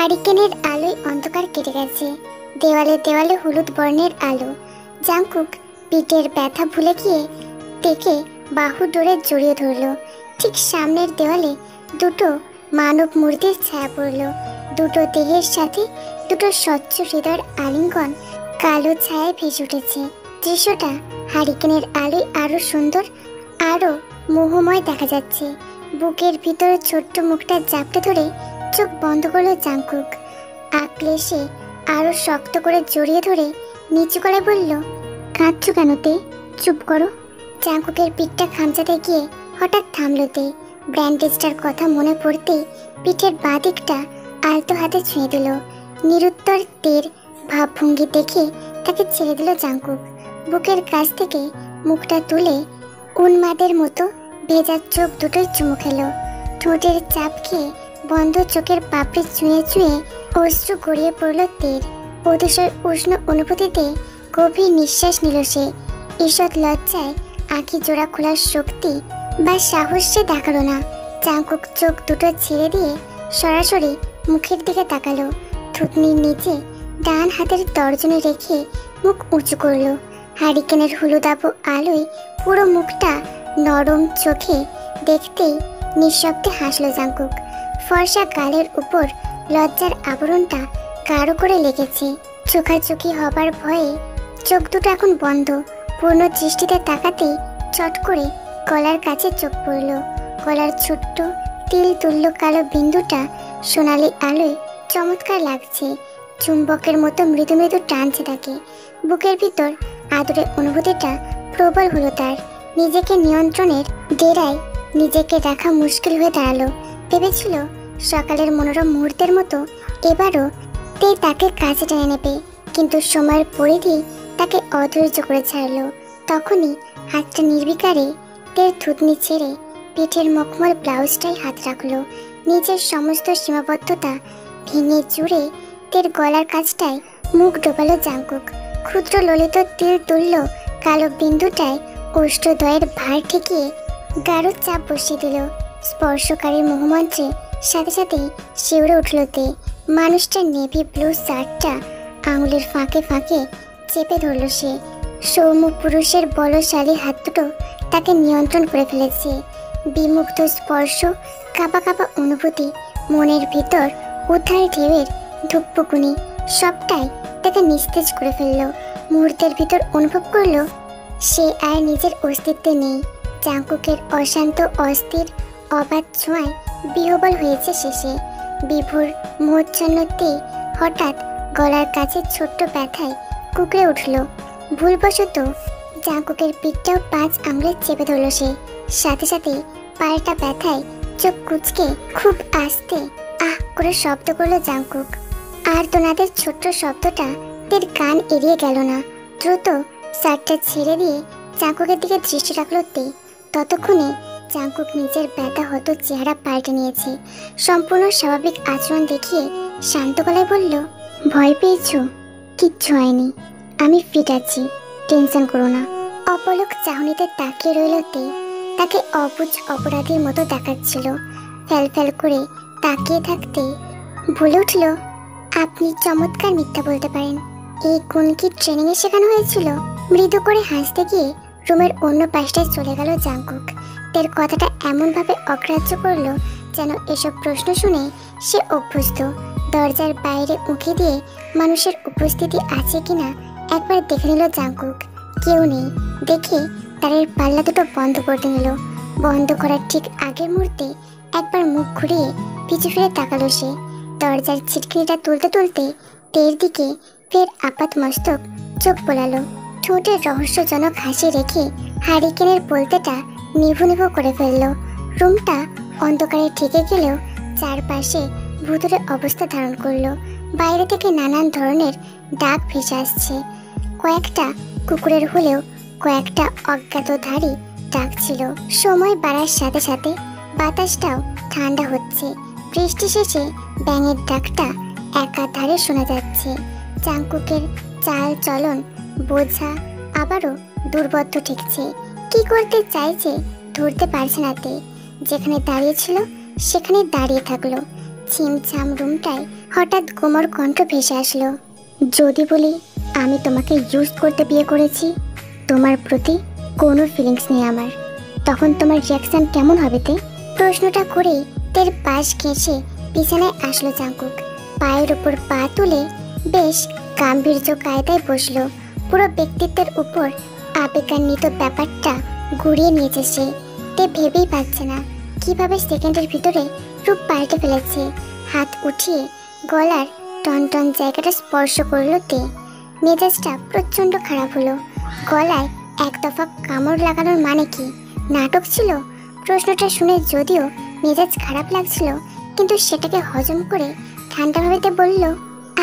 হারিকেনের আলোয় অন্ধকার কেটে গেছে। দেওয়ালে দেওয়ালে হলুদ বর্ণের আলো। জাংকুক পিঠের ব্যথা ভুলে গিয়ে তেকে বাহু ডোরে জড়িয়ে ধরল। ঠিক সামনের দেওয়ালে দুটো মানব মূর্তির ছায়া পড়ল। দুটো দেহের সাথে দুটো স্বচ্ছ হৃদয়ের আলিঙ্গন কালো ছায়ায় ভেসে উঠেছে। দৃশ্যটা হারিকেনের আলোয় আরো সুন্দর, আরো মোহময় দেখা যাচ্ছে। বুকের ভিতর ছোট্ট মুখটা জাপটে ধরে চোখ বন্ধ করলো জাংকুক। আক্লেশে আরো শক্ত করে জড়িয়ে ধরে নিচু করে বলল, কাঁদছো কেন তে? চুপ করো। জাংকুকের পিঠটা খামচাতে গিয়ে হঠাৎ থামলো তে। ব্যান্ডেজটার কথা মনে পড়তেই পিঠের বাঁ দিকটা আলতো হাতে ছুঁয়ে দিল। নিরুত্তর তের ভাবভঙ্গি দেখে তাকে ছেড়ে দিল জাংকুক। বুকের কাছ থেকে মুখটা তুলে উন্মাদের মতো ভেজা চোখ দুটোই চুমু খেলো। ঠোঁটের চাপ খেয়ে বন্ধ চোখের পাপড়ি চুঁয়ে চুঁয়ে অশ্রু গড়িয়ে পড়ল তের। অতিশয় উষ্ণ অনুভূতিতে গভীর নিঃশ্বাস নিল সে। ঈষৎ লজ্জায় আঁখি জোড়া খোলার শক্তি বা সাহস সে দেখালো না। জাংকুক চোখ দুটো ছেড়ে দিয়ে সরাসরি মুখের দিকে তাকালো। থুতনির নিচে ডান হাতের তর্জনী রেখে মুখ উঁচু করলো। হারিকেনের হলুদাভ আলোয় পুরো মুখটা নরম চোখে দেখতেই নিঃশব্দে হাসলো জাংকুক। ফর্সা গালের উপর লজ্জার আবরণটা গাঢ় করে লেগেছে। চোখাচোখি হবার ভয়ে চোখ দুটো এখন বন্ধ। পূর্ণ দৃষ্টিতে তাকাতেই চট করে গলার কাছে চোখ পড়ল। গলার ছোট্ট তিল তুল্য কালো বিন্দুটা সোনালি আলোয় চমৎকার লাগছে। চুম্বকের মতো মৃদু মৃদু টানছে তাকে। বুকের ভিতর আদরের অনুভূতিটা প্রবল হলো তার। নিজেকে নিয়ন্ত্রণের ডেরায় নিজেকে রাখা মুশকিল হয়ে দাঁড়ালো। ভেবেছিল সকালের মনোরম মুহূর্তের মতো এবারও তে তাকে কাছে টেনে নেবে, কিন্তু সময়ের পরিধি তাকে অধৈর্য করে ছাড়লো। তখনই হাতটা নির্বিকারে তের থুতনি ছেড়ে পিঠের মখমল ব্লাউজটাই হাত রাখলো। নিজের সমস্ত সীমাবদ্ধতা ভেঙে চুরে তের গলার কাছটায় মুখ ডোবালো জাংকুক। ক্ষুদ্র ললিত তিল তুল্য কালো বিন্দুটায় অষ্টদয়ের ভার ঠেকিয়ে গাঢ় চাপ বসিয়ে দিল। স্পর্শকারী মোহমন্ত্রে সাথে সাথেই শিউরে উঠল তে। মানুষটার নেভি ব্লু শার্টটা আঙুলের ফাঁকে ফাঁকে চেপে ধরল সে। সৌম্য পুরুষের বলশালী হাত দুটো তাকে নিয়ন্ত্রণ করে ফেলেছে। বিমুগ্ধ স্পর্শ, কাঁপা কাঁপা অনুভূতি, মনের ভিতর উদ্ধার ঢেউয়ের ধুকপুকুনি সবটাই তাকে নিস্তেজ করে ফেলল। মুহূর্তের ভিতর অনুভব করলো সে আর নিজের অস্তিত্বে নেই। জাংকুকের অশান্ত অস্থির অবাধ ছোঁয়ায় বিহ্বল হয়েছে শেষে। বিভোর মোহচ্ছন্নতে হঠাৎ গলার কাছে ছোট্ট ব্যথায় কুকড়ে উঠল। ভুলবশত জাংকুকের পিঠটাও 5 আঙুলে চেপে ধরল সে। সাথে সাথে পায়েরটা ব্যথায় চোখ কুচকে খুব আস্তে আহ করে শব্দ করলো জাংকুক। আর তোনাদের ছোট্ট শব্দটা তের কান এড়িয়ে গেল না। দ্রুত শার্টটা ছেড়ে দিয়ে জাংকুকের দিকে দৃষ্টি রাখলো তে। ততক্ষণে জাংকুক নিজের ব্যথা হতো চেহারা পাল্টে নিয়েছে। সম্পূর্ণ স্বাভাবিক আচরণ দেখিয়ে শান্ত গলায় বলল, ভয় পেয়েছ? কিচ্ছু হয়নি, আমি ফিট আছি, টেনশন করো না। অপলক চাহনিতে তাকিয়ে রইল তে। তাকে অবুঝ অপরাধীর মতো দেখাচ্ছিল। ফ্যাল ফ্যাল করে তাকিয়ে থাকতে বলে উঠল, আপনি চমৎকার মিথ্যা বলতে পারেন। এই গুণ কি ট্রেনিংয়ে শেখানো হয়েছিল? মৃদু করে হাসতে গিয়ে রুমের অন্য পাশটায় চলে গেল জাংকুক। তের কথাটা এমনভাবে অগ্রাহ্য করলো যেন এসব প্রশ্ন শুনে সে অভ্যস্ত। দরজার বাইরে উঁকি দিয়ে মানুষের উপস্থিতি আছে কিনা একবার দেখে নিল জাংকুক। কেউ নেই দেখে তারের পাল্লা দুটো বন্ধ করতে নিল। বন্ধ করার ঠিক আগের মুহূর্তে একবার মুখ ঘুরিয়ে পিছু ফিরে তাকালো সে। দরজার ছিটকিনিটা তুলতে তুলতে তের দিকে ফের আপাত মস্তক চোখ বোলালো। ঠোঁটের রহস্যজনক হাসি রেখে হারিকেনের বলতেটা নিভু নিভু করে ফেলল। রুমটা অন্ধকারে ঠেকে গেলেও চারপাশে ভুতুড়ে অবস্থা ধারণ করলো। বাইরে থেকে নানান ধরনের ডাক ভেসে আসছে। কয়েকটা কুকুরের হলেও কয়েকটা অজ্ঞাতধারী ডাক ছিল। সময় বাড়ার সাথে সাথে বাতাসটাও ঠান্ডা হচ্ছে। বৃষ্টি শেষে ব্যাঙের ডাকটা একাধারে শোনা যাচ্ছে। জাংকুকের চাল চলন বোঝা আবারও দুর্বদ্ধ ঠেকছে। কি করতে চাইছে ধরতে পারছে না তে। যেখানে দাঁড়িয়ে ছিল সেখানে দাঁড়িয়ে থাকলো। ছিমছাম রুমটায় হঠাৎ কোমর কণ্ঠ ভেসে আসলো। যদি বলি আমি তোমাকে ইউজ করতে বিয়ে করেছি, তোমার প্রতি কোনো ফিলিংস নেই আমার, তখন তোমার রিয়াকশন কেমন হবে? প্রশ্নটা করেই তের পাশ ঘেঁষে বিছানায় আসলো জাঙ্কুক। পায়ের উপর পা তুলে বেশ গাম্ভীর্য কায়দায় বসলো। পুরো ব্যক্তিত্বের উপর আবেগান্বিত ব্যাপারটা ঘুরিয়ে নিয়েছে সে। তে ভেবেই পাচ্ছে না কিভাবে সেকেন্ডের ভিতরে রূপ পাল্টে ফেলেছে। হাত উঠিয়ে গলার টনটন জায়গাটা স্পর্শ করলো তে। মেজাজটা প্রচণ্ড খারাপ হলো। গলায় এক দফা কামড় লাগানোর মানে কি নাটক ছিল? প্রশ্নটা শুনে যদিও মেজাজ খারাপ লাগছিল, কিন্তু সেটাকে হজম করে ঠান্ডাভাবে তে বলল,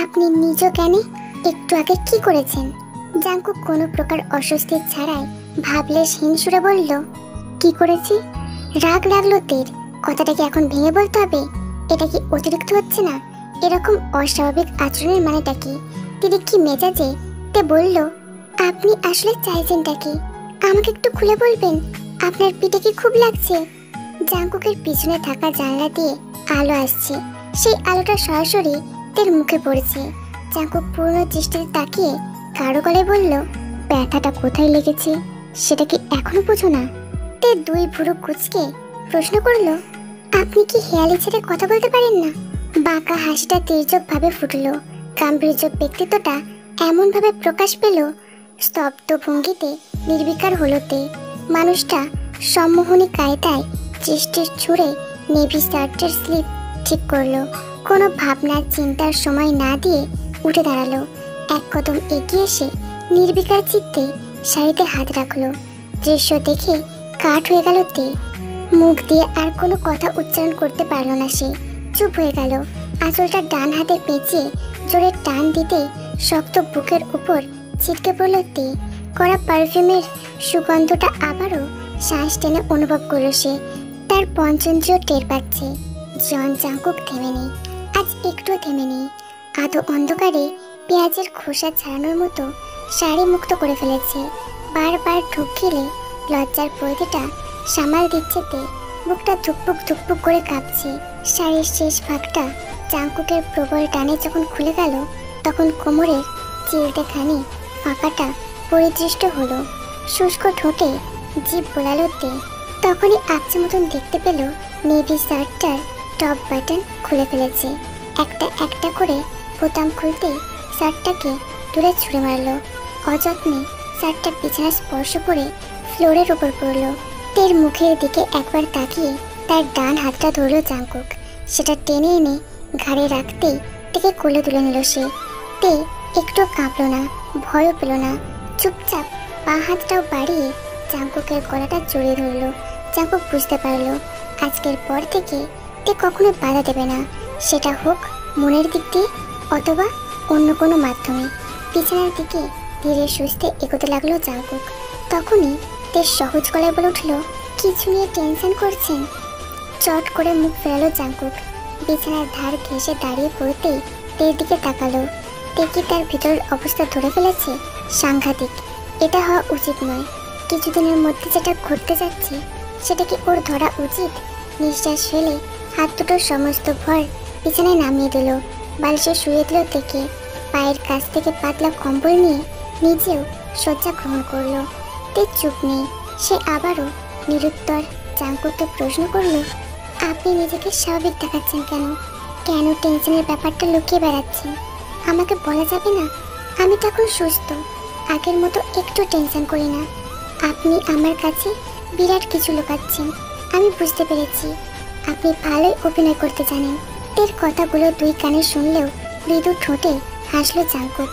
আপনি নিজ জ্ঞানে একটু আগে কি করেছেন? জাঙ্কুক কোনো প্রকার অস্বস্তি ছাড়াই ভাবলেশহীন সুরে বলল, কি করেছি? রাগ লাগলো তের। কথাটা কি এখন ভেঙে বলতে হবে? এটা কি অতিরিক্ত হচ্ছে না? এরকম অস্বাভাবিক আচরণের মানেটা কি? তিনি কি মেজাজে? তে বলল, আপনি আসলে চাইছেনটা কি? আমাকে একটু খুলে বলবেন? আপনার পিঠে কি খুব লাগছে? জাঙ্কুকের পিছনে থাকা জানলা দিয়ে আলো আসছে। সেই আলোটা সরাসরি তের মুখে পড়েছে। জাঙ্কুক পূর্ণ দৃষ্টিতে তাকিয়ে কারো গলায় বলল, ব্যথাটা কোথায় লেগেছে সেটা কি এখনো বোঝো না? তে দুই ভুরু কুঁচকে প্রশ্ন করলো, আপনি কি হেয়ালি ছেড়ে কথা বলতে পারেন না? বাঁকা হাসিটা তির্যক ভাবে ফুটলো। গাম্ভীর্য ব্যক্তিত্বটা এমন ভাবে প্রকাশ পেল, স্তব্ধ ভঙ্গিতে নির্বিকার হলো তে। মানুষটা সম্মোহনী কায়দায় দৃষ্টির ছুড়ে নেভি শার্টের স্লিপ ঠিক করলো। কোনো ভাবনা চিন্তার সময় না দিয়ে উঠে দাঁড়ালো। এক কদম এগিয়ে এসে নির্বিকার চিত্তে শাড়িতে হাত রাখলো। দৃশ্য দেখে কাঠ হয়ে গেল তে। মুখ দিয়ে আর কোনো কথা উচ্চারণ করতে পারল না সে। চুপ হয়ে গেল। আঁচলটা ডান হাতে পেঁচিয়ে জোরে টান দিতে শক্ত বুকের উপর ছিটকে পড়ল তে। কড়া পারফিউমের সুগন্ধটা আবারও শ্বাস টেনে অনুভব করল সে। তার পঞ্চেন্দ্রিয় টের পাচ্ছে জন জাঙ্কুক থেমে নেই, আজ একটুও থেমে নেই। আধো অন্ধকারে পেঁয়াজের খোসা ছাড়ানোর মতো শাড়ি মুক্ত করে ফেলেছে। বারবার ঢুক গেলে লজ্জার পরিধিটা সামাল দিচ্ছে তে। বুকটা ধুকপুক ধুকপুক করে কাঁপছে। শাড়ির শেষ ভাগটা জাঙ্কুকের প্রবল টানে যখন খুলে গেল, তখন কোমরের চিলতেখানি ফাঁকাটা পরিদৃষ্ট হলো। শুষ্ক ঠোঁটে জিভ বোলালো তে। তখনই আচ্ছা মতন দেখতে পেল নেভি শার্টটার টপ বাটন খুলে ফেলেছে। একটা একটা করে বোতাম খুলতেই শার্টটাকে দূরে ছুঁড়ে মারল। অযত্নে শার্টটা বিছানা স্পর্শ করে ফ্লোরের উপর পড়ল। তের মুখের দিকে একবার তাকিয়ে তার ডান হাতটা ধরল জাঙ্কুক। সেটা টেনে এনে ঘাড়ে রাখতেই তেকে কোলে তুলে নিল সে। তে একটু কাঁপল না, ভয়ও পেল না। চুপচাপ পা হাতটাও বাড়িয়ে জাঙ্কুকের গলাটা জড়িয়ে ধরল। জাঙ্কুক বুঝতে পারল আজকের পর থেকে তে কখনো বাধা দেবে না, সেটা হোক মনের দিক দিয়ে অথবা অন্য কোনো মাধ্যমে। বিছানার দিকে ধীরে সুস্থে এগোতে লাগলো জাঙ্কুক। তখনই তের সহজ গলায় বলে উঠল, কিছু নিয়ে টেনশন করছেন? চট করে মুখ ফেরালো জাঙ্কুক। বিছানার ধার ঘেঁষে দাঁড়িয়ে পড়তেই তের দিকে তাকালো। তে কি তার ভিতরের অবস্থা ধরে ফেলেছে? সাংঘাতিক। এটা হওয়া উচিত নয়। কিছুদিনের মধ্যে যেটা ঘটতে যাচ্ছে সেটা কি ওর ধরা উচিত? নিঃশ্বাস ফেলে হাত দুটোর সমস্ত ভর বিছানায় নামিয়ে দিল। বালিশে শুয়ে দিল তেকে। পায়ের কাছ থেকে পাতলা কম্বল নিয়ে নিজেও শয্যা গ্রহণ করলো। তে চুপ নেই। সে আবারও নিরুত্তর জাঙ্কুককে প্রশ্ন করলো, আপনি নিজেকে স্বাভাবিক দেখাচ্ছেন কেন? কেন টেনশনের ব্যাপারটা লুকিয়ে বেড়াচ্ছেন? আমাকে বলা যাবে না? আমি তো এখন সুস্থ, আগের মতো একটু টেনশন করি না। আপনি আমার কাছে বিরাট কিছু লুকাচ্ছেন। আমি বুঝতে পেরেছি আপনি ভালোই অভিনয় করতে জানেন। এর কথাগুলো দুই কানে শুনলেও মৃদু ঠোঁটে হাসলো জাঙ্কুক।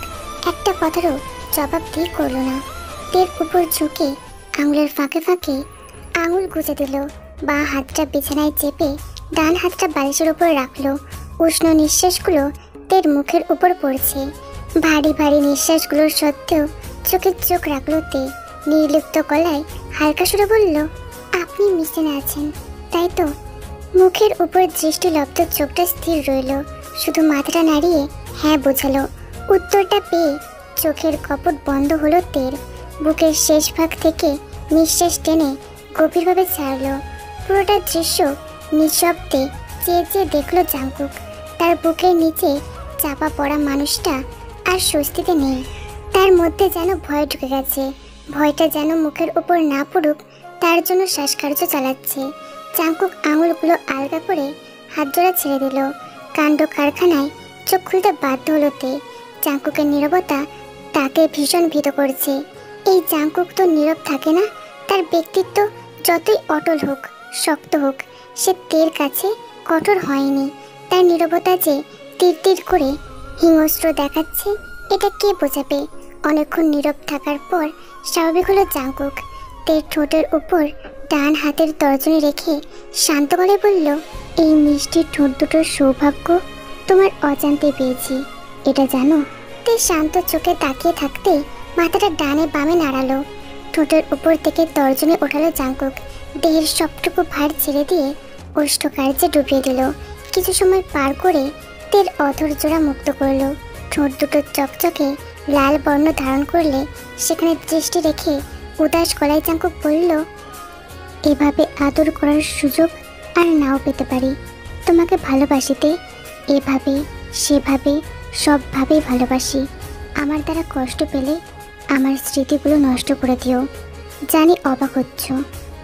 একটা কথারও জবাব দিয়ে করল না। তের উপর ঝুঁকে আঙুলের ফাঁকে ফাঁকে আঙুল গুঁজে দিল। বাঁ হাতটা বিছানায় চেপে ডান হাতটা বালিশের উপর রাখলো। উষ্ণ নিঃশ্বাসগুলো তের মুখের উপর পড়ছে। ভারী ভারী নিঃশ্বাসগুলোর সত্ত্বেও চোখে চোখ রাখলো তে। নির্লিপ্ত গলায় হালকা সুরে বলল, আপনি মিশনে আছেন তাই তো? মুখের উপর দৃষ্টিলব্ধ চোখটা স্থির রইল। শুধু মাথাটা নাড়িয়ে হ্যাঁ বোঝালো। উত্তরটা পেয়ে চোখের কপট বন্ধ হলো তের। বুকের শেষ ভাগ থেকে নিঃশ্বাস টেনে গভীরভাবে ছাড়ল। পুরোটা দৃশ্য নিঃশব্দে চেয়ে চেয়ে দেখলো জাঙ্কুক। তার বুকের নিচে চাপা পড়া মানুষটা আর স্বস্তিতে নেই। তার মধ্যে যেন ভয় ঢুকে গেছে। ভয়টা যেন মুখের উপর না পড়ুক তার জন্য শ্বাসকার্য চালাচ্ছে। জাংকুক আঙুলগুলো আলগা করে হাত জোড়া ছেড়ে দিল। কাণ্ড কারখানায় চোখ খুলতে বাধ্য হলো তে। জাংকুকের নীরবতা তাকে ভীষণ ভীত করছে। এই জাংকুক তো নীরব থাকে না। তার ব্যক্তিত্ব যতই অটল হোক, শক্ত হোক, সে তের কাছে কঠোর হয়নি। তার নীরবতা যে তীর তীর করে হিংস্র দেখাচ্ছে, এটা কে বোঝাবে? অনেকক্ষণ নীরব থাকার পর স্বাভাবিক হলো জাংকুক। তের ঠোঁটের উপর ডান হাতের তর্জনী রেখে শান্ত গলায় বলল, এই মিষ্টি ঠোঁট দুটোর সৌভাগ্য তোমার অজান্তে পেয়েছি, এটা জানো? তে শান্ত চোখে তাকিয়ে থাকতে মাথাটা ডানে বামে নাড়ালো। ঠোঁটের উপর থেকে তর্জনী ওঠালো জাংকুক। দেহের সবটুকু ভার ছেড়ে দিয়ে ওষ্ঠকার্যে ডুবিয়ে দিল। কিছু সময় পার করে তের অধর জোড়া মুক্ত করলো। ঠোঁট দুটো চকচকে লাল বর্ণ ধারণ করলে সেখানে দৃষ্টি রেখে উদাস গলায় জাংকুক বলল, এভাবে আদর করার সুযোগ আর নাও পেতে পারি। তোমাকে ভালোবাসিতে এভাবে সেভাবে সবভাবেই ভালোবাসি। আমার দ্বারা কষ্ট পেলে আমার স্মৃতিগুলো নষ্ট করে দিও। জানি অবাক হচ্ছ,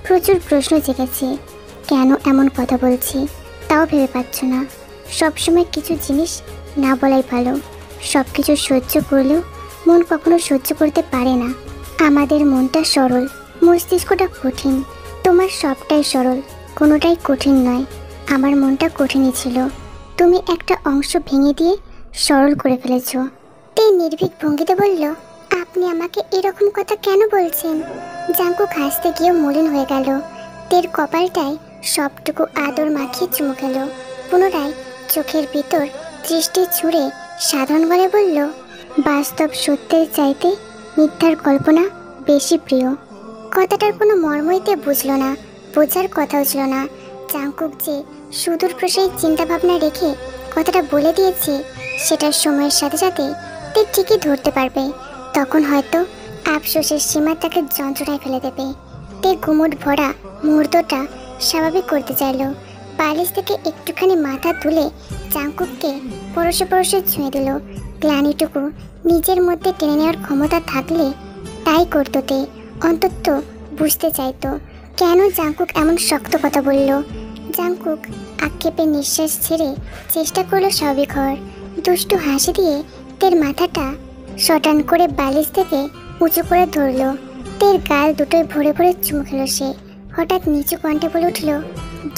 প্রচুর প্রশ্ন জেগেছে কেন এমন কথা বলছি, তাও ভেবে পাচ্ছ না। সবসময় কিছু জিনিস না বলাই ভালো। সব কিছু সহ্য করলেও মন কখনো সহ্য করতে পারে না। আমাদের মনটা সরল, মস্তিষ্কটা কঠিন। তোমার সবটাই সরল, কোনোটাই কঠিন নয়। আমার মনটা কঠিনই ছিল, তুমি একটা অংশ ভেঙে দিয়ে সরল করে ফেলেছ। তে নির্ভীক ভঙ্গিতে বলল, আপনি আমাকে এরকম কথা কেন বলছেন? জাংকুক হাসতে গিয়েও মলিন হয়ে গেল। তের কপালটায় সবটুকু আদর মাখিয়ে চুমু গেল। পুনরায় চোখের ভিতর দৃষ্টি ছুঁড়ে সাধারণ গলায় বলল, বাস্তব সত্যের চাইতে মিথ্যার কল্পনা বেশি প্রিয়। কথাটার কোনো মর্মইতে বুঝল না, বোঝার কথাও ছিল না। জাংকুক যে সুদূর প্রসারী চিন্তাভাবনা রেখে কথাটা বলে দিয়েছে, সেটার সময়ের সাথে সাথে তে ঠিকই ধরতে পারবে। তখন হয়তো আফসোসের সীমা তাকে যন্ত্রণায় ফেলে দেবে। তে ঘুমট ভরা মুহূর্তটা স্বাভাবিক করতে চাইল। বালিশ থেকে একটুখানি মাথা তুলে জাংকুককে পরশে পরশে ছুঁয়ে দিল। গ্লানিটুকু নিজের মধ্যে টেনে নেওয়ার ক্ষমতা থাকলে তাই করতো তে। অন্তত বুঝতে চাইতো কেন জাংকুক এমন শক্ত কথা বলল। জাংকুক আক্ষেপে নিঃশ্বাস ছেড়ে চেষ্টা করলো স্বাভাবিক হওয়ার। দুষ্টু হাসি দিয়ে তের মাথাটা শটান করে বালিশ থেকে উঁচু করে ধরল। তের গাল দুটোই ভরে ভরে চুমু খেল সে। হঠাৎ নিচু কণ্ঠে বলে উঠল,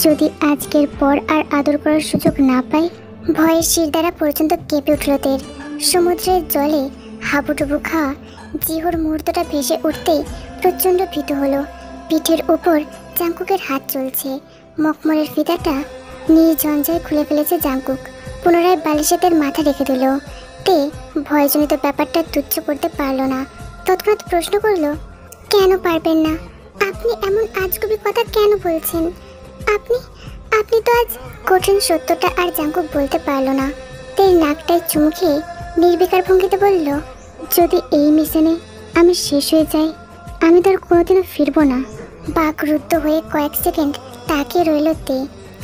যদি আজকের পর আর আদর করার সুযোগ না পাই। ভয়ে শিরদাঁড়া পর্যন্ত কেঁপে উঠল তের। সমুদ্রের জলে হাবুডুবু খাওয়া জিহর মুহূর্তটা ভেসে উঠতেই প্রচণ্ড ভীত হলো। পিঠের উপর জাংকুকের হাত চলছে। মখমলের ফিতাটা নির্ঝঞ্ঝায় খুলে ফেলেছে জাংকুক। পুনরায় বালিশে তের মাথা রেখে দিল। তে ভয়জনিত ব্যাপারটা তুচ্ছ করতে পারল না। তৎক্ষণাৎ প্রশ্ন করল, কেন পারবেন না? আপনি এমন আজগুবি কথা কেন বলছেন? আপনি আপনি তো আজ কঠিন সত্যটা আর জাংকুক বলতে পারল না। তের নাকটায় চুমু খেয়ে নির্বিকার ভঙ্গিতে বলল, যদি এই মিশনে আমি শেষ হয়ে যাই, আমি তো আর কোনোদিনও ফিরব না। বাকরুদ্ধ হয়ে কয়েক সেকেন্ড তাকিয়ে রইল তে।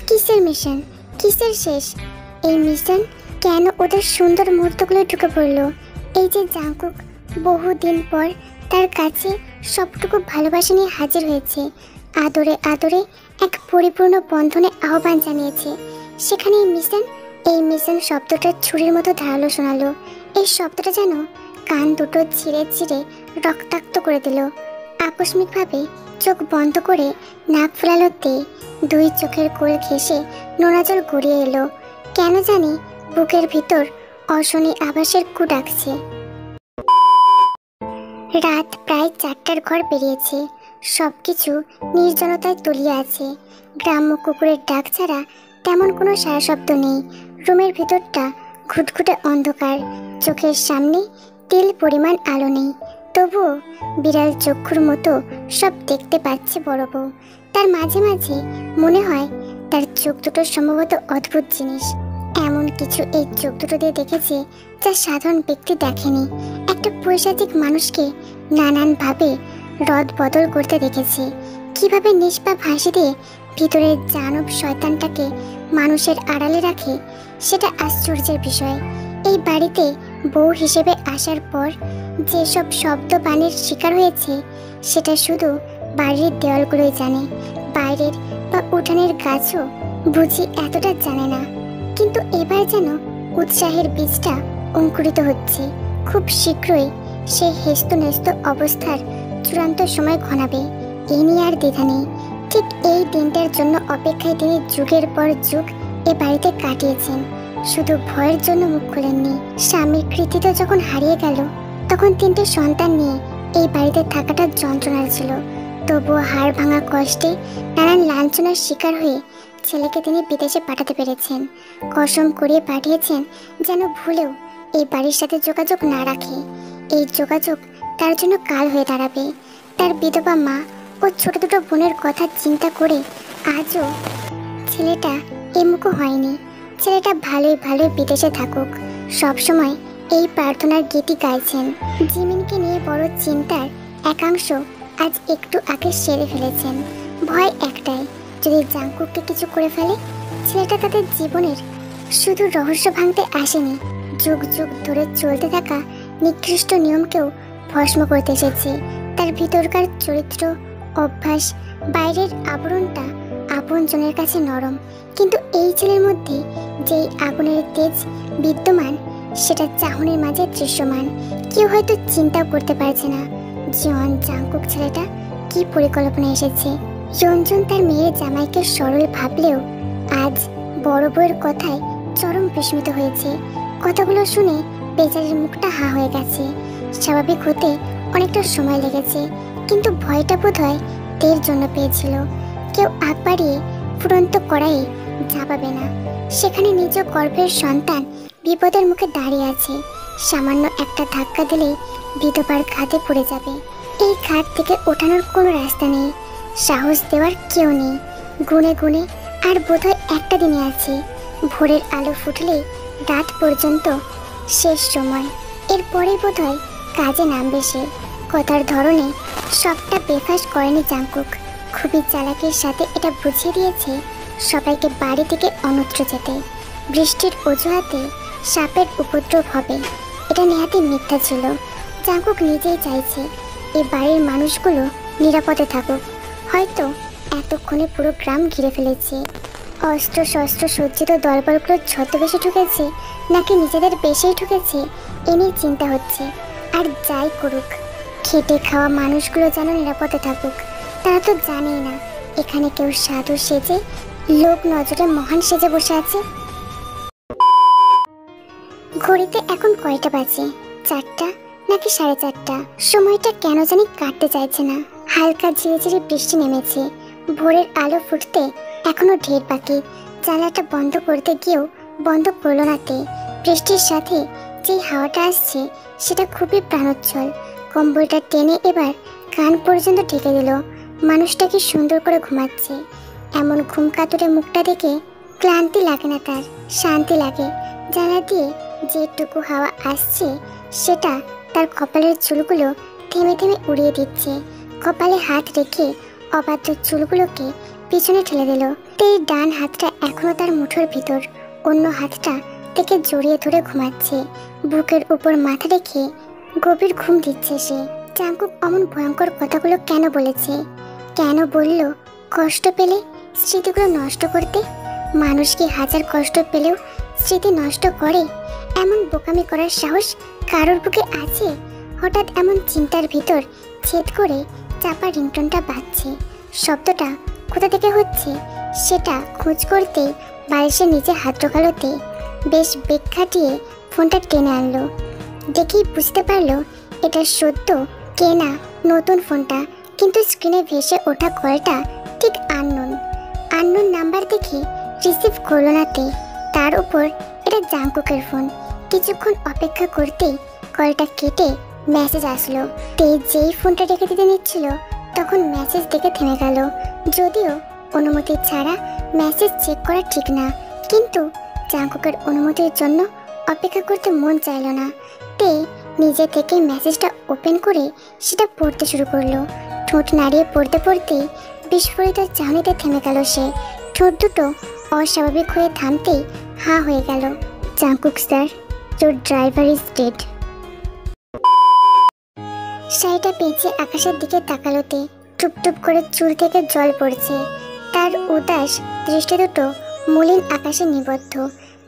কিসের মিশন? কিসের শেষ? এই মিশন কেন ওদের সুন্দর মুহূর্তগুলো ঢুকে পড়ল? এই যে জাংকুক বহুদিন পর তার কাছে সবটুকু ভালোবাসা নিয়ে হাজির হয়েছে, আদরে আদরে এক পরিপূর্ণ বন্ধনে আহ্বান জানিয়েছে, সেখানে এই মিশন শব্দটা ছুরির মতো ধারালো শোনালো। এই শব্দটা যেন কান দুটো ছিঁড়ে ছিঁড়ে রক্তাক্ত করে দিল। আকস্মিকভাবে চোখ বন্ধ করে নাক ফুলালো তে। দুই চোখের কোল ঘেঁষে নোনা জল গড়িয়ে এলো। কেন জানি বুকের ভিতর অশনি আভাসের কু ডাকছে। রাত প্রায় 4টার ঘর পেরিয়েছে। সবকিছু নির্জনতায় তলিয়ে আছে। গ্রাম্য কুকুরের ডাক ছাড়া তেমন কোনো সারা শব্দ নেই। রুমের ভিতরটা ঘুটঘুটে অন্ধকার। চোখের সামনে তিল পরিমাণ আলো নেই। তবুও বিড়াল চক্ষুর মতো সব দেখতে পাচ্ছে বড় বউ। তার মাঝে মাঝে মনে হয় তার চোখ দুটো সম্ভবত অদ্ভুত জিনিস। এমন কিছু এই চোখ দুটো দিয়ে দেখেছে যা সাধারণ ব্যক্তি দেখেনি। একটা পৈশাচিক মানুষকে নানানভাবে রদ বদল করতে দেখেছে। কিভাবে নিষ্পাপ হাসি দিয়ে ভিতরের জানব শয়তানটাকে মানুষের আড়ালে রাখে সেটা আশ্চর্যের বিষয়। এই বাড়িতে বউ হিসেবে আসার পর যেসব শব্দ বাণীর শিকার হয়েছে সেটা শুধু বাড়ির দেওয়ালগুলোই জানে, বাইরের বা উঠানের গাছও বুঝি এতটা জানে না। কিন্তু এবার যেন উৎসাহের বীজটা অঙ্কুরিত হচ্ছে। খুব শীঘ্রই সে হেস্তনেস্ত অবস্থার চূড়ান্ত সময় ঘনাবে, এই নিয়ে আর দ্বিধা নেই। ঠিক এই দিনটার জন্য অপেক্ষায় তিনি যুগের পর যুগ এ বাড়িতে কাটিয়েছেন। শুধু ভয়ের জন্য মুখ খোলেননি। স্বামীর কৃতিত্ব যখন হারিয়ে গেল তখন 3টে সন্তান নিয়ে এই বাড়িতে থাকাটা যন্ত্রণার ছিল। তবুও হাড় ভাঙা কষ্টে নানান লাঞ্ছনার শিকার হয়ে ছেলেকে তিনি বিদেশে পাঠাতে পেরেছেন। কসম করিয়ে পাঠিয়েছেন যেন ভুলেও এই বাড়ির সাথে যোগাযোগ না রাখে। এই যোগাযোগ তার জন্য কাল হয়ে দাঁড়াবে। তার বিধবা মা ও ছোট দুটো বোনের কথা চিন্তা করে আজও ছেলেটা এমুখো হয়নি। ছেলেটা ভালোই বিদেশে থাকুক, সবসময় এই প্রার্থনার গীতি গাইছেন। জিমিনকে নিয়ে বড় চিন্তার একাংশ আজ একটু আগে সেরে ফেলেছেন। ভয় একটাই, যদি জাংকুককে কিছু করে ফেলে। ছেলেটা তাদের জীবনের শুধু রহস্য ভাঙতে আসেনি, যুগ যুগ ধরে চলতে থাকা নিকৃষ্ট নিয়মকেও ভস্ম করতে এসেছে। তার ভিতরকার চরিত্র, অভ্যাস, বাইরের আবরণটা আপনজনের কাছে নরম, কিন্তু এই ছেলের মধ্যে যেই আগুনের তেজ বিদ্যমান সেটা চাহনির মাঝে দৃশ্যমান। কেউ হয়তো চিন্তাও করতে পারছে না জন জাংকুক ছেলেটা কি পরিকল্পনা এসেছে। রঞ্জন তার মেয়ের জামাইকে সরল ভাবলেও আজ বড় বউয়ের কথায় চরম বিস্মিত হয়েছে। কথাগুলো শুনে বেচারির মুখটা হা হয়ে গেছে। স্বাভাবিক হতে অনেকটা সময় লেগেছে, কিন্তু ভয়টা বোধহয় তের জন্য পেয়েছিল। কেউ আগ বাড়িয়ে ফুরন্ত কড়াইয়ে ঝাঁপাবে না। সেখানে নিজ গর্ভের সন্তান বিপদের মুখে দাঁড়িয়ে আছে। সামান্য একটা ধাক্কা দিলেই বিধবার ঘাতে পড়ে যাবে। এই ঘাট থেকে ওঠানোর কোনো রাস্তা নেই, সাহস দেওয়ার কেউ নেই। গুনে গুনে আর বোধহয় একটা দিনে আছে। ভোরের আলো ফুটলেই রাত পর্যন্ত শেষ সময়। এরপরেই বোধহয় কাজে নামবে সে। কথার ধরনে সবটা বেফাস করেনি জাংকুক। খুবই চালাকির সাথে এটা বুঝিয়ে দিয়েছে সবাইকে বাড়ি থেকে অন্যত্র যেতে। বৃষ্টির অজুহাতে সাপের উপদ্রব হবে, এটা নেহাতি মিথ্যা ছিল। জাংকুক নিজেই চাইছে এই বাড়ির মানুষগুলো নিরাপদে থাকুক। হয়তো এতক্ষণে পুরো গ্রাম ঘিরে ফেলেছে। অস্ত্র শস্ত্র সজ্জিত দলবলগুলো ছদ্মবেশে ঢুকেছে নাকি নিজেদের বেশেই ঢুকেছে এ নিয়ে চিন্তা হচ্ছে। আর যাই করুক, খেটে খাওয়া মানুষগুলো যেন নিরাপদে থাকুক। তারা তো জানেই না এখানে কেউ সাধু সেজে লোক নজরে মহান সেজে বসে আছে। ঘড়িতে এখন কয়টা বাজে? 4টা নাকি 4:30? সময়টা কেন জানি কাটতে চাইছে না। হালকা ঝিরিঝিরি বৃষ্টি নেমেছে। ভোরের আলো ফুটতে এখনো ঢের বাকি। জানলাটা বন্ধ করতে গিয়েও বন্ধ করলো না তে। বৃষ্টির সাথে যেই হাওয়াটা আসছে সেটা খুবই প্রাণোচ্ছল। কম্বলটা টেনে এবার কান পর্যন্ত ঢেকে দিল। মানুষটা কি সুন্দর করে ঘুমাচ্ছে। এমন ঘুম কাতুরে মুখটা দেখে ক্লান্তি লাগে না তার, শান্তি লাগে। জানলা দিয়ে যেটুকু হাওয়া আসছে সেটা তার কপালের চুলগুলো থেমে থেমে উড়িয়ে দিচ্ছে। কপালে হাত রেখে অবাধ্য চুলগুলোকে পিছনে ঠেলে দিল। তের ডান হাতটা এখনো তার মুঠোর ভিতর, অন্য হাতটা থেকে জড়িয়ে ধরে ঘুমাচ্ছে। বুকের উপর মাথা রেখে গভীর ঘুম দিচ্ছে সে। জাংকুক অমন ভয়ঙ্কর কথাগুলো কেন বলেছে? কেন বলল? কষ্ট পেলে স্মৃতিগুলো নষ্ট করতে? মানুষ কি হাজার কষ্ট পেলেও স্মৃতি নষ্ট করে? এমন বোকামি করার সাহস কারোর বুকে আছে? হঠাৎ এমন চিন্তার ভিতর ছেদ করে চাপা রিংটনটা বাজছে। শব্দটা কোথা থেকে হচ্ছে সেটা খোঁজ করতে বালিশে নিচে হাত ঢোকালোতে বেশ বেগ খাটিয়ে ফোনটা টেনে আনলো। দেখেই বুঝতে পারলো এটা সদ্য কেনা নতুন ফোনটা, কিন্তু স্ক্রিনে ভেসে ওঠা কলটা ঠিক আননোন নাম্বার দেখে রিসিভ করলো না তে। তার উপর এটা জাংকুকের ফোন। কিছুক্ষণ অপেক্ষা করতেই কলটা কেটে মেসেজ আসলো। তে যেই ফোনটা রেখে দিতে নিচ্ছিল তখন মেসেজ দেখে থেমে গেল। যদিও অনুমতি ছাড়া মেসেজ চেক করা ঠিক না, কিন্তু জাংকুকের অনুমতির জন্য অপেক্ষা করতে মন চাইল না। তে নিজে থেকে মেসেজটা ওপেন করে সেটা পড়তে শুরু করলো। ঠোঁট নাড়িয়ে পড়তে পড়তেই বিস্ফোরিত চাহনিতে থেমে গেল সে। ঠোঁট দুটো অস্বাভাবিক হয়ে থামতেই হাঁ হয়ে গেল। Jungkook sir, your driver is dead. শাড়িটা পেঁচে আকাশের দিকে তাকালোতে টুপটুপ করে চুল থেকে জল পড়ছে। তার উদাস দৃষ্টি দুটো মলিন আকাশে নিবদ্ধ।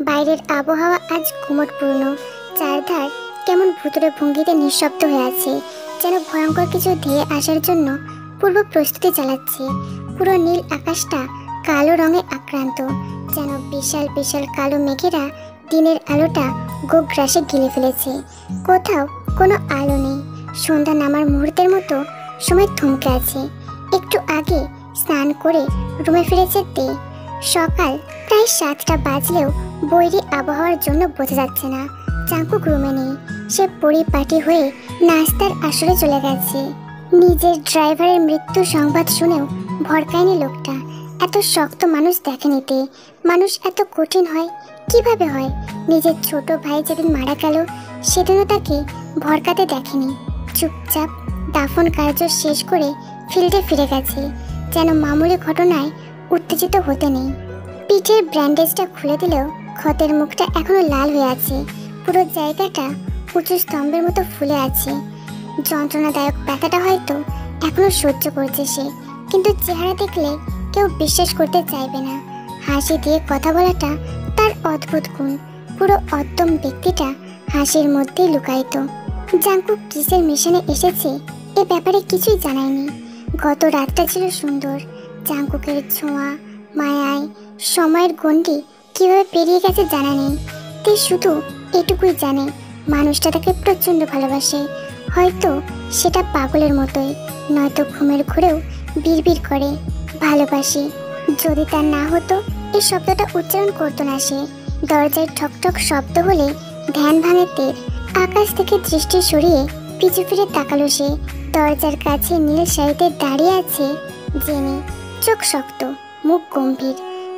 বাইরের আবহাওয়া আজ গুমটপূর্ণ। চারধার কেমন ভুতুরে ভঙ্গিতে নিঃশব্দ হয়ে আছে, যেন ভয়ঙ্কর কিছু ধেয়ে আসার জন্য পূর্ব প্রস্তুতি চালাচ্ছে। পুরো নীল আকাশটা কালো রঙে আক্রান্ত, যেন বিশাল বিশাল কালো মেঘেরা দিনের আলোটা গোগ্রাসে গিলে ফেলেছে। কোথাও কোনো আলো নেই। সন্ধ্যা নামার মুহূর্তের মতো সময় থমকে আছে। একটু আগে স্নান করে রুমে ফিরেছে তে। সকাল প্রায় 7টা বাজলেও বৈরী আবহাওয়ার জন্য বোঝা যাচ্ছে না জাংকুক রুমে নেই। সে পরিপাটি হয়ে নাস্তার আসরে চলে গেছে। নিজের ড্রাইভারের মৃত্যু সংবাদ শুনেও ভরকায়নি লোকটা। এত শক্ত মানুষ দেখেনি তে। মানুষ এত কঠিন হয় কিভাবে হয়? নিজের ছোট ভাই যেদিন মারা গেল সেদিনও তাকে ভরকাতে দেখেনি। চুপচাপ দাফন কার্য শেষ করে ফিল্ডে ফিরে গেছে, যেন মামুলি ঘটনায় উত্তেজিত হতে নেই। পিঠের ব্যান্ডেজটা খুলে দিলেও ক্ষতের মুখটা এখনো লাল হয়ে আছে। পুরো জায়গাটা উঁচু স্তম্ভের মতো ফুলে আছে। যন্ত্রণাদায়ক ব্যথাটা হয়তো এখনো সহ্য করছে সে, কিন্তু চেহারা দেখলে কেউ বিশ্বাস করতে চাইবে না। হাসি দিয়ে কথা বলাটা তার অদ্ভুত গুণ। পুরো অদ্যম ব্যক্তিটা হাসির মধ্যেই লুকায়িত। জাংকুক কিসের মিশনে এসেছে এ ব্যাপারে কিছুই জানায়নি। গত রাতটা ছিল সুন্দর। জাংকুকের ছোঁয়া, মায়ায় সময়ের গণ্ডি কিভাবে পেরিয়ে গেছে জানা নেই। তে শুধু এটুকুই জানে, মানুষটা তাকে প্রচণ্ড ভালোবাসে। হয়তো সেটা পাগলের মতোই, নয়তো ঘুমের ঘুরেও বিড়বিড় করে ভালোবাসি। যদি তার না হতো এই শব্দটা উচ্চারণ করতো না সে। দরজায় ঠকঠক শব্দ হলে ধ্যান ভাঙে তের। আকাশ থেকে দৃষ্টি সরিয়ে পিছু ফিরে তাকালো সে। দরজার কাছে নীল শাড়িতে দাঁড়িয়ে আছে জেনি। চোখ শক্ত, মুখ গম্ভীর।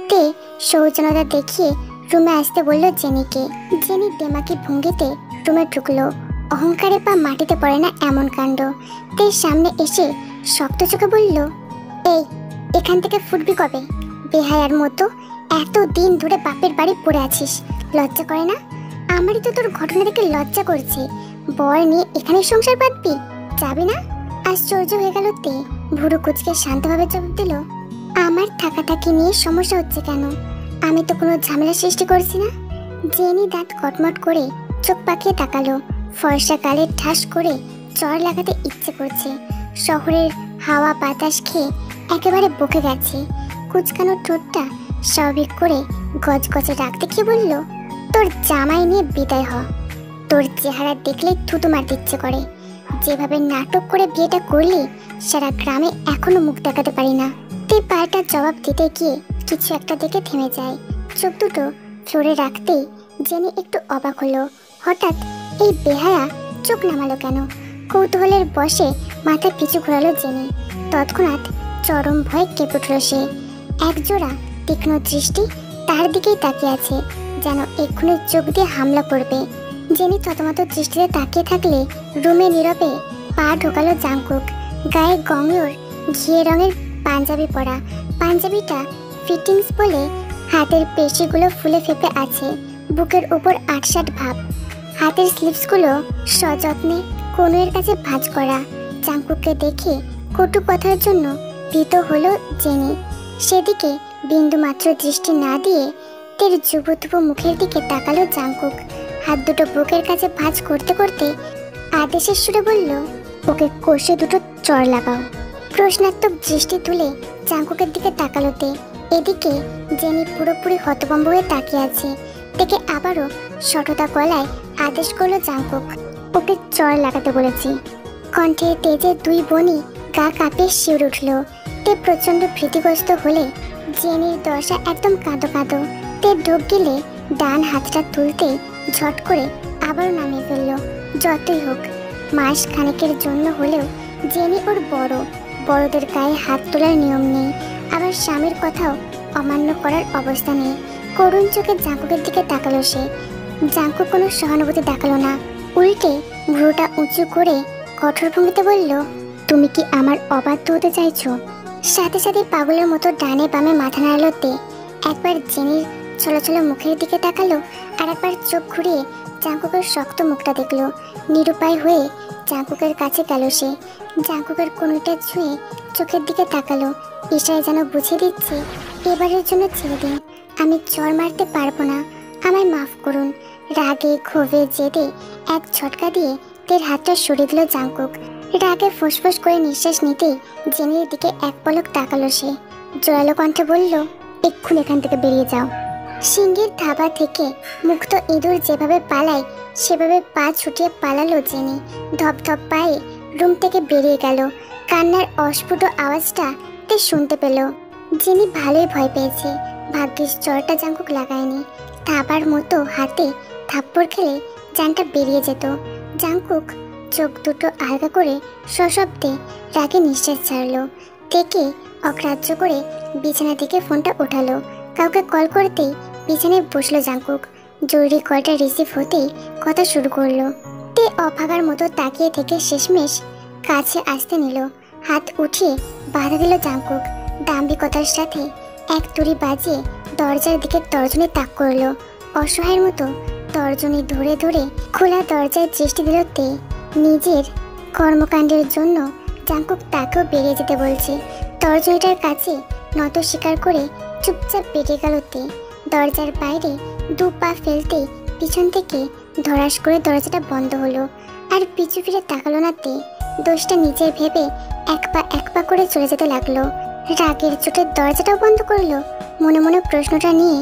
তে সৌজন্যতা দেখিয়ে রুমে আসতে বলল জেনিকে। জেনি দেমাকি ভঙ্গিতে রুমে ঢুকলো। অহংকারে পা মাটিতে পড়ে না এমন কাণ্ড। তের সামনে এসে শক্ত চোখে বলল, এই এখান থেকে ফুটবি কবে? বেহায়ার মতো এত দিন ধরে বাপের বাড়ি পড়ে আছিস, লজ্জা করে না? আমারই তো তোর ঘটনা দেখে লজ্জা করছে। বর নিয়ে এখানে সংসার পাতবি, যাবি না? আশ্চর্য হয়ে গেল তে। ভুরু কুচকে শান্তভাবে জবাব দিল, আমার থাকাটাকে নিয়ে সমস্যা হচ্ছে কেন? আমি তো কোনো ঝামেলা সৃষ্টি করছি না। জেনি দাঁত কটমট করে চোখ পাকিয়ে তাকালো। ফর্সা গালে ঠাস করে চড় লাগাতে ইচ্ছে করছে। শহরের হাওয়া বাতাস খেয়ে একেবারে বকে গেছে। কুচকানো ঠোঁটটা স্বাভাবিক করে গজগজে রাখতে কি বলল, তোর জামাই নিয়ে বিদায় হ। তোর চেহারা দেখলেই থুতু মারতে ইচ্ছে করে। যেভাবে নাটক করে বিয়েটা করলি সারা গ্রামে এখনো মুখ দেখাতে পারি না। তে পাল্টা জবাব দিতে গিয়ে কিছু একটা দেখে থেমে যায়। চোখ দুটো ফ্লোরে রাখতেই জেনি একটু অবাক হলো। হঠাৎ এই বেহায়া চোখ নামালো কেন? কৌতূহলের বশে মাথা পিছু ঘোরালো জেনি। তৎক্ষণাৎ চরম ভয় কেঁপে উঠল সে। একজোড়া তীক্ষ্ণ দৃষ্টি তার দিকেই তাকিয়ে আছে, যেন এক্ষুনি চোখ দিয়ে হামলা করবে। জেনি থতমত দৃষ্টিতে তাকিয়ে থাকলে রুমে নীরবে পা ঢোকালো জাংকুক। গায়ে গঙ্গোর ঘিয়ে রঙের পাঞ্জাবি পরা। পাঞ্জাবিটা ফিটিংস বলে হাতের পেশিগুলো ফুলে ফেপে আছে। বুকের উপর আটসাট ভাব। হাতের স্লিভসগুলো সযত্নে কনুয়ের কাছে ভাঁজ করা। জাংকুককে দেখে কটু কথার জন্য ভীত হলো জেনি। সেদিকে বিন্দুমাত্র দৃষ্টি না দিয়ে তের যুবতুব মুখের দিকে তাকালো জাংকুক। হাত দুটো বুকের কাছে ভাঁজ করতে করতে আদেশের সুরে বলল, ওকে কষে দুটো চড় লাগাও। প্রশ্নাত্মক দৃষ্টি তুলে জাংকুকের দিকে তাকালো তে। এদিকে জেনি পুরোপুরি হতভম্ব হয়ে তাকিয়ে আছে। তেকে আবারও সঠতা গলায় আদেশ করলো জাংকুক, ওকে চড় লাগাতে বলেছি। কণ্ঠে তেজে দুই বোনই গা কাঁপে শিউরে উঠল। তে প্রচণ্ড ভীতিগ্রস্ত হলে জেনির দশা একদম কাঁদো কাঁদো। তে ঢোক গেলে ডান হাতটা তুলতে ঝট করে আবারও নামিয়ে ফেললো। যতই হোক মাস খানেকের জন্য হলেও জেনি ওর বড়। বড়দের গায়ে হাত তোলার নিয়ম নেই, আবার স্বামীর কথাও অমান্য করার অবস্থা নেই। করুণ চোখে জাংকুকের দিকে তাকালো সে। জাংকুক কোনো সহানুভূতি দেখালো না, উল্টে ভুরুটা উঁচু করে কঠোর ভঙ্গিতে বলল, তুমি কি আমার অবাধ্য হতে চাইছো? সাথে সাথে পাগলের মতো ডানে বামে মাথা নাড়ালো তে। একবার জেনির ছলছল মুখের দিকে তাকালো, আর একবার চোখ ঘুরিয়ে জাঙ্কুকের শক্ত মুখটা দেখলো। নিরুপায় হয়ে জাঙ্কুকের কাছে গেল সে। জাঙ্কুকের কোনোটা ছুঁয়ে চোখের দিকে তাকালো, ইশারায় যেন বুঝিয়ে দিচ্ছে, এবারের জন্য ছেড়ে দিন, আমি চড় মারতে পারবো না, আমায় মাফ করুন। রাগে ক্ষোভে জেদে এক ঝটকা দিয়ে তের হাতটা সরিয়ে দিল জাঙ্কুক। রাগে ফুসফুস করে নিঃশ্বাস নিতেই জেনির দিকে এক পলক তাকালো সে। জোরালো কণ্ঠে বলল, এক্ষুনি এখান থেকে বেরিয়ে যাও। সিংহের থাবা থেকে মুক্ত ইঁদুর যেভাবে পালায় সেভাবে পা ছুটিয়ে পালালো জেনি। ধপধপ পায়ে রুম থেকে বেরিয়ে গেল। কান্নার অস্ফুট আওয়াজটা তে শুনতে পেল। জেনি ভালোই ভয় পেয়েছে। ভাগ্যিস চরটা জাঙ্কুক লাগায়নি। থাবার মতো হাতে থাপ্পড় খেলে জানটা বেরিয়ে যেত। জাঙ্কুক চোখ দুটো আলগা করে সশব্দে রাগে নিঃশ্বাস ছাড়ল। থেকে অগ্রাহ্য করে বিছানা থেকে ফোনটা ওঠালো। কাউকে কল করতেই বিছানায় বসলো জাঙ্কুক। জরুরি কলটা রিসিভ হতেই কথা শুরু করলো। তে অভাগার মতো তাকিয়ে থেকে শেষমেশ কাছে আসতে নিল। হাত উঠিয়ে বাধা দিল জাঙ্কুক। দাম্ভিকতার সাথে এক তুড়ি বাজিয়ে দরজার দিকে তর্জনী তাক করলো। অসহায়ের মতো তর্জনী ধরে ধরে খোলা দরজায় দৃষ্টি দিল তে। নিজের কর্মকাণ্ডের জন্য জাঙ্কুক তাকেও বেরিয়ে যেতে বলছে। তর্জনীটার কাছে নত স্বীকার করে চুপচাপ বেরিয়ে গেল তে। দরজার বাইরে দু পা ফেলতেই পিছন থেকে ধরাস করে দরজাটা বন্ধ হলো। আর পিছু ফিরে তাকালো না তে। দোষটা নিজের ভেবে এক পা করে চলে যেতে লাগলো। রাগের চোটে দরজাটাও বন্ধ করলো। মনে মনে প্রশ্নটা নিয়ে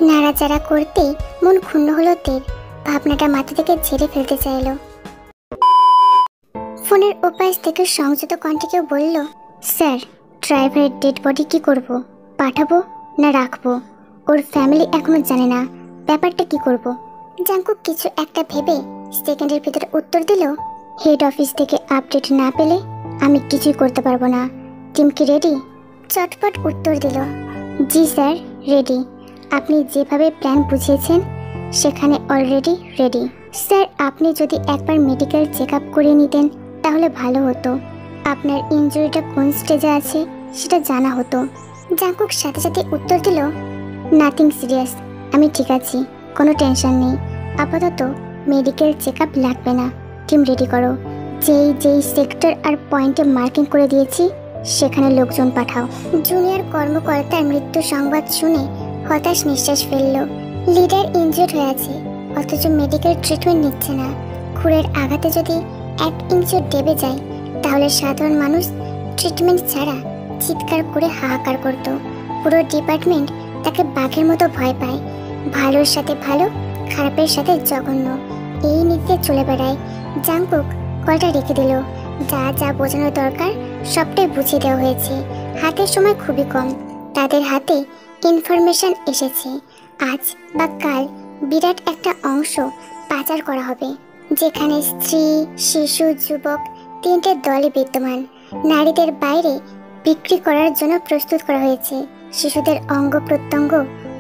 নাড়াচাড়া করতেই মন ক্ষুণ্ণ হলো তের। ভাবনাটা মাথা থেকে ঝেড়ে ফেলতে চাইলো। ফোনের ওপাশ থেকে সংযত কণ্ঠে কেউ বলল, স্যার, ড্রাইভারের ডেড বডি কি করব? পাঠাবো না রাখবো? ওর ফ্যামিলি এখনো জানে না, ব্যাপারটা কি করব? জাঙ্কুক কিছু একটা ভেবে সেকেন্ডের ভিতরে উত্তর দিল, হেড অফিস থেকে আপডেট না পেলে আমি কিছুই করতে পারবো না। টিম কি রেডি? চটপট উত্তর দিল, জি স্যার, রেডি। আপনি যেভাবে প্ল্যান বুঝিয়েছেন সেখানে অলরেডি রেডি। স্যার, আপনি যদি একবার মেডিকেল চেক আপ করিয়ে নিতেন তাহলে ভালো হতো। আপনার ইনজুরিটা কোন স্টেজে আছে সেটা জানা হতো। জাঙ্কুক সাথে সাথে উত্তর দিল, নাথিং সিরিয়াস, আমি ঠিক আছি, কোনো টেনশন নেই। আপাতত মেডিকেল চেক আপ লাগবে না। টিম রেডি করো। যেই সেক্টর আর পয়েন্টে মার্কিং করে দিয়েছি সেখানে লোকজন পাঠাও। জুনিয়র কর্মকর্তার মৃত্যু সংবাদ শুনে হতাশ নিঃশ্বাস ফেলল। লিডার ইনজুর্ড হয়ে আছে, অথচ মেডিকেল ট্রিটমেন্ট নিচ্ছে না। খুরের আঘাতে যদি 1 ইঞ্চি ডেবে যায় তাহলে সাধারণ মানুষ ট্রিটমেন্ট ছাড়া চিৎকার করে হাহাকার করত। পুরো ডিপার্টমেন্ট তাকে বাঘের মতো ভয় পায়। ভালোর সাথে ভালো, খারাপের সাথে জঘন্য, এই নীতিতে চলে বেড়ায়। জাঙ্কুক কলটা রেখে দিল। যা যা বোঝানোর দরকার সবটাই বুঝিয়ে দেওয়া হয়েছে। হাতের সময় খুবই কম। তাদের হাতে ইনফরমেশন এসেছে। আজ বা কাল বিরাট একটা অংশ পাচার করা হবে, যেখানে স্ত্রী, শিশু, যুবক 3টে দলই বিদ্যমান। নারীদের বাইরে বিক্রি করার জন্য প্রস্তুত করা হয়েছে। শিশুদের অঙ্গ প্রত্যঙ্গ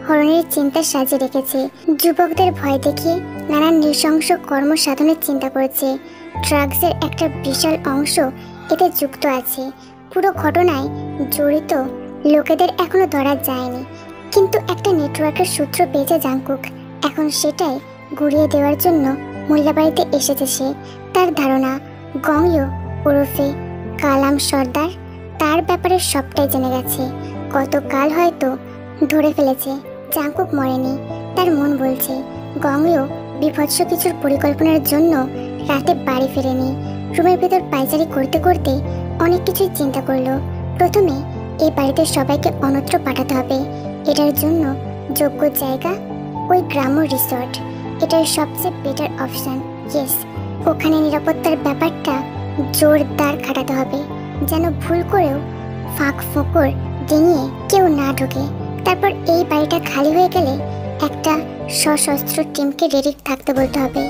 হরণের চিন্তা সাজিয়ে রেখেছে। যুবকদের ভয় দেখিয়ে নানান নৃশংস কর্ম সাধনের চিন্তা করেছে। ড্রাগসের একটা বিশাল অংশ এতে যুক্ত আছে। পুরো ঘটনায় জড়িত লোকেদের এখনো ধরা যায়নি, কিন্তু একটা নেটওয়ার্কের সূত্র পেয়েছে জাঙ্কুক। এখন সেটাই গুড়িয়ে দেওয়ার জন্য মোল্লাবাড়িতে এসেছে সে। তার ধারণা গংইউ ওরফে কালাম সর্দার তার ব্যাপারে সবটাই জেনে গেছে। গতকাল হয়তো ধরে ফেলেছে। জাঙ্কুক মরেনি, তার মন বলছে। গংইউ বিভৎস কিছুর পরিকল্পনার জন্য রাতে বাড়ি ফেরেনি। রুমের ভেতর পায়চারি করতে করতে অনেক কিছুই চিন্তা করলো। প্রথমে এই বাড়িতে সবাইকে অন্যত্র পাঠাতে হবে। এটার জন্য যোগ্য জায়গা ওই গ্রাম্য রিসর্ট। এটার সবচেয়ে বেটার অপশন। ইয়েস, ওখানে নিরাপত্তার ব্যাপারটা জোরদার খাটাতে হবে, যেন ভুল করেও ফাঁক ফোকর ডিঙিয়ে কেউ না ঢোকে। তারপর এই বাড়িটা খালি হয়ে গেলে একটা সশস্ত্র টিমকে রেডি থাকতে বলতে হবে।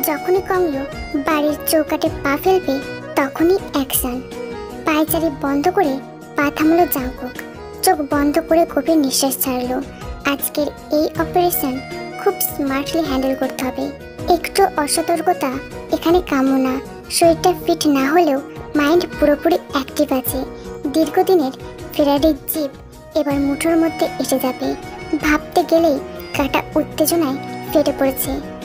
যখনই কমলো বাড়ির চৌকাটে পা ফেলবে তখনই অ্যাকশন। পায়চারি বন্ধ করে পা থামলো জাঙ্কুক। চোখ বন্ধ করে গভীর নিঃশ্বাস ছাড়লো। আজকের এই অপারেশন খুব স্মার্টলি হ্যান্ডেল করতে হবে। একটু অসতর্কতা এখানে কাম্য না। শরীরটা ফিট না হলেও মাইন্ড পুরোপুরি অ্যাক্টিভ আছে। দীর্ঘদিনের ফেরারির জিপ এবার মুঠোর মধ্যে এসে যাবে। ভাবতে গেলেই কাটা উত্তেজনায় ফেটে পড়েছে।